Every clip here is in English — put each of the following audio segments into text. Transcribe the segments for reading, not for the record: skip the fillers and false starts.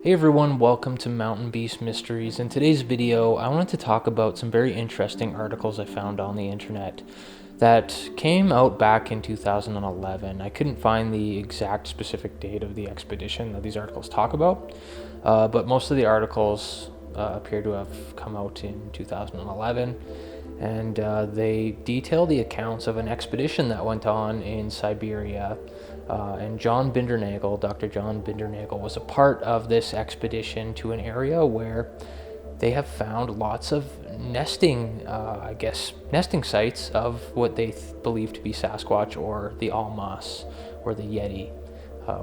Hey everyone, welcome to Mountain Beast Mysteries. In today's video, I wanted to talk about some very interesting articles I found on the internet that came out back in 2011. I couldn't find the exact specific date of the expedition that these articles talk about, but most of the articles appear to have come out in 2011, and they detail the accounts of an expedition that went on in Siberia. And Dr. John Bindernagel was a part of this expedition to an area where they have found lots of nesting sites of what they believe to be Sasquatch or the Almas or the Yeti,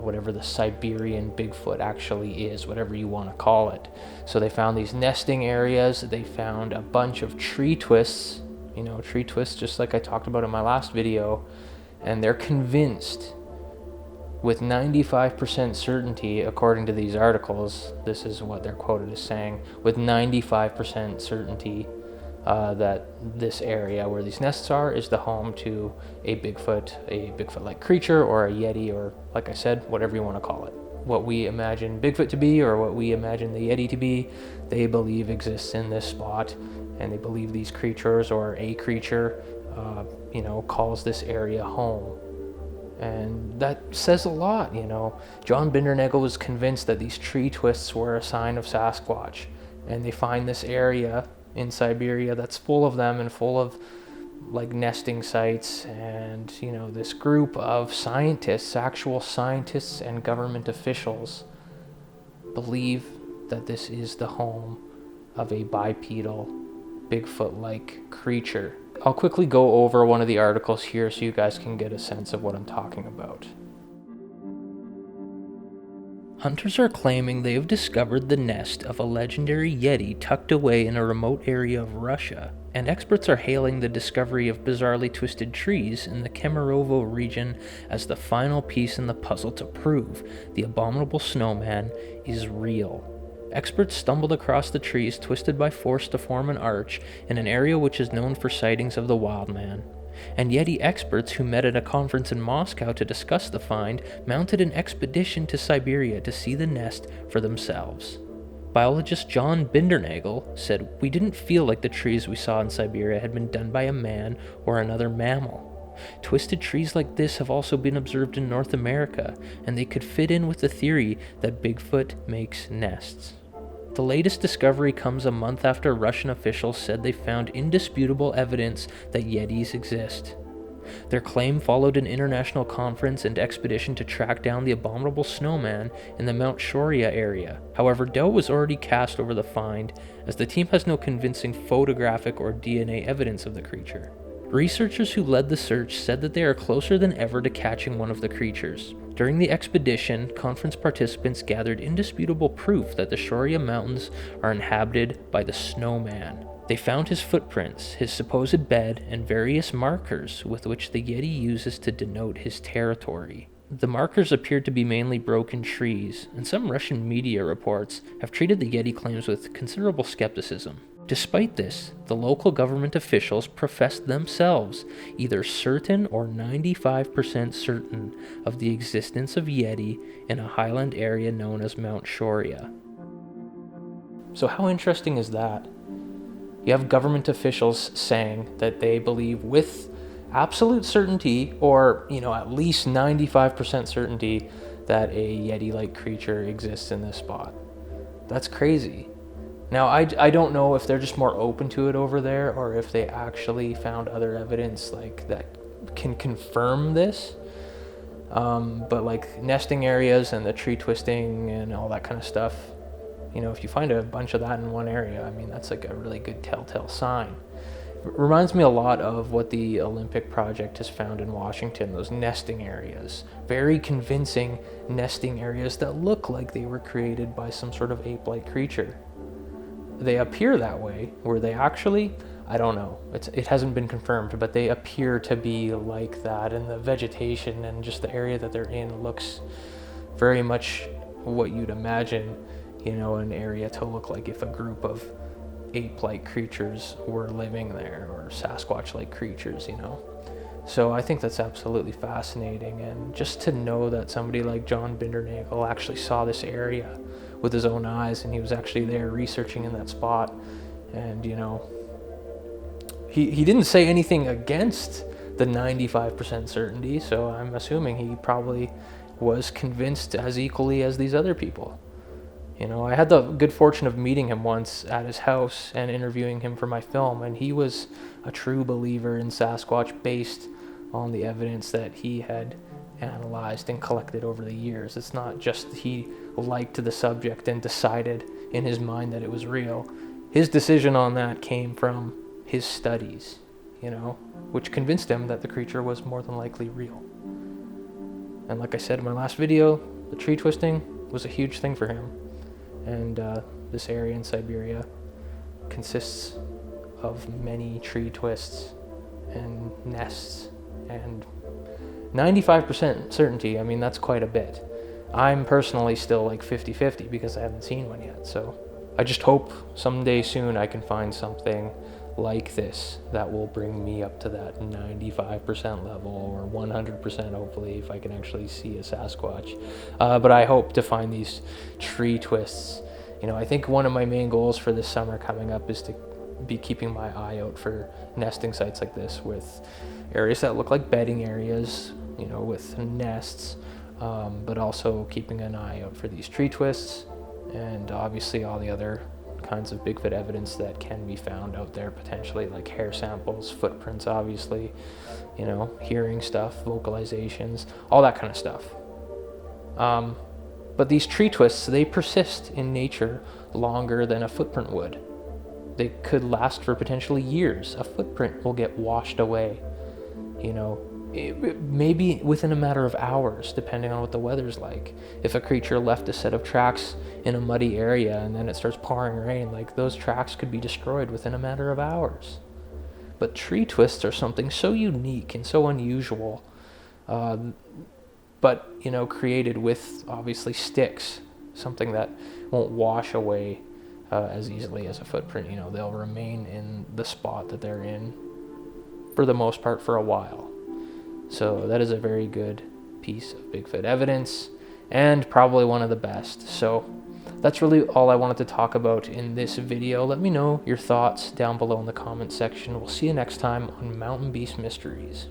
whatever the Siberian Bigfoot actually is, whatever you want to call it. So they found these nesting areas. They found a bunch of tree twists, just like I talked about in my last video, and they're convinced with 95% certainty, according to these articles, this is what they're quoted as saying, with 95% certainty that this area where these nests are is the home to a Bigfoot-like creature, or a Yeti, or, like I said, whatever you want to call it. What we imagine Bigfoot to be, or what we imagine the Yeti to be, they believe exists in this spot, and they believe these creatures, or a creature, calls this area home. And that says a lot, John Bindernagel was convinced that these tree twists were a sign of Sasquatch. And they find this area in Siberia that's full of them and full of nesting sites. And, this group of scientists, actual scientists and government officials, believe that this is the home of a bipedal, Bigfoot-like creature. I'll quickly go over one of the articles here so you guys can get a sense of what I'm talking about. Hunters are claiming they have discovered the nest of a legendary Yeti tucked away in a remote area of Russia, and experts are hailing the discovery of bizarrely twisted trees in the Kemerovo region as the final piece in the puzzle to prove the abominable snowman is real. Experts stumbled across the trees twisted by force to form an arch in an area which is known for sightings of the wild man. And Yeti experts who met at a conference in Moscow to discuss the find mounted an expedition to Siberia to see the nest for themselves. Biologist John Bindernagel said, "We didn't feel like the trees we saw in Siberia had been done by a man or another mammal. Twisted trees like this have also been observed in North America, and they could fit in with the theory that Bigfoot makes nests." The latest discovery comes a month after Russian officials said they found indisputable evidence that Yetis exist. Their claim followed an international conference and expedition to track down the abominable snowman in the Mount Shoria area. However, doubt was already cast over the find, as the team has no convincing photographic or DNA evidence of the creature. Researchers who led the search said that they are closer than ever to catching one of the creatures. During the expedition, conference participants gathered indisputable proof that the Shoria Mountains are inhabited by the snowman. They found his footprints, his supposed bed, and various markers with which the Yeti uses to denote his territory. The markers appeared to be mainly broken trees, and some Russian media reports have treated the Yeti claims with considerable skepticism. Despite this, the local government officials professed themselves either certain or 95% certain of the existence of Yeti in a highland area known as Mount Shoria. So how interesting is that? You have government officials saying that they believe with absolute certainty, or at least 95% certainty, that a Yeti-like creature exists in this spot. That's crazy. Now, I don't know if they're just more open to it over there, or if they actually found other evidence that can confirm this. But nesting areas and the tree twisting and all that kind of stuff, if you find a bunch of that in one area, that's a really good telltale sign. It reminds me a lot of what the Olympic Project has found in Washington, those nesting areas. Very convincing nesting areas that look like they were created by some sort of ape-like creature. They appear that way. Were they actually? I don't know. It hasn't been confirmed, but they appear to be like that, and the vegetation and just the area that they're in looks very much what you'd imagine, an area to look like if a group of ape-like creatures were living there, or Sasquatch-like creatures, So I think that's absolutely fascinating, and just to know that somebody like John Bindernagel actually saw this area with his own eyes, and he was actually there researching in that spot. And, you know, he didn't say anything against the 95% certainty, so I'm assuming he probably was convinced as equally as these other people. You know, I had the good fortune of meeting him once at his house and interviewing him for my film, and he was a true believer in Sasquatch based on the evidence that he had analyzed and collected over the years. It's not just he liked the subject and decided in his mind that it was real. His decision on that came from his studies, you know, which convinced him that the creature was more than likely real. And like I said in my last video, the tree twisting was a huge thing for him. And this area in Siberia consists of many tree twists and nests, and 95% certainty, I mean, that's quite a bit. I'm personally still like 50-50 because I haven't seen one yet. So I just hope someday soon I can find something like this that will bring me up to that 95% level, or 100% hopefully, if I can actually see a Sasquatch. But I hope to find these tree twists. You know, I think one of my main goals for this summer coming up is to be keeping my eye out for nesting sites like this, with areas that look like bedding areas, you know, with nests, but also keeping an eye out for these tree twists, and obviously all the other kinds of Bigfoot evidence that can be found out there potentially, like hair samples, footprints, obviously, you know, hearing stuff, vocalizations, all that kind of stuff. But these tree twists, they persist in nature longer than a footprint would. They could last for potentially years. A footprint will get washed away, you know, maybe within a matter of hours, depending on what the weather's like. If a creature left a set of tracks in a muddy area and then it starts pouring rain, like, those tracks could be destroyed within a matter of hours. But tree twists are something so unique and so unusual, but, you know, created with obviously sticks, something that won't wash away as easily as a footprint. You know, they'll remain in the spot that they're in for the most part for a while. So that is a very good piece of Bigfoot evidence, and probably one of the best. So that's really all I wanted to talk about in this video. Let me know your thoughts down below in the comment section. We'll see you next time on Mountain Beast Mysteries.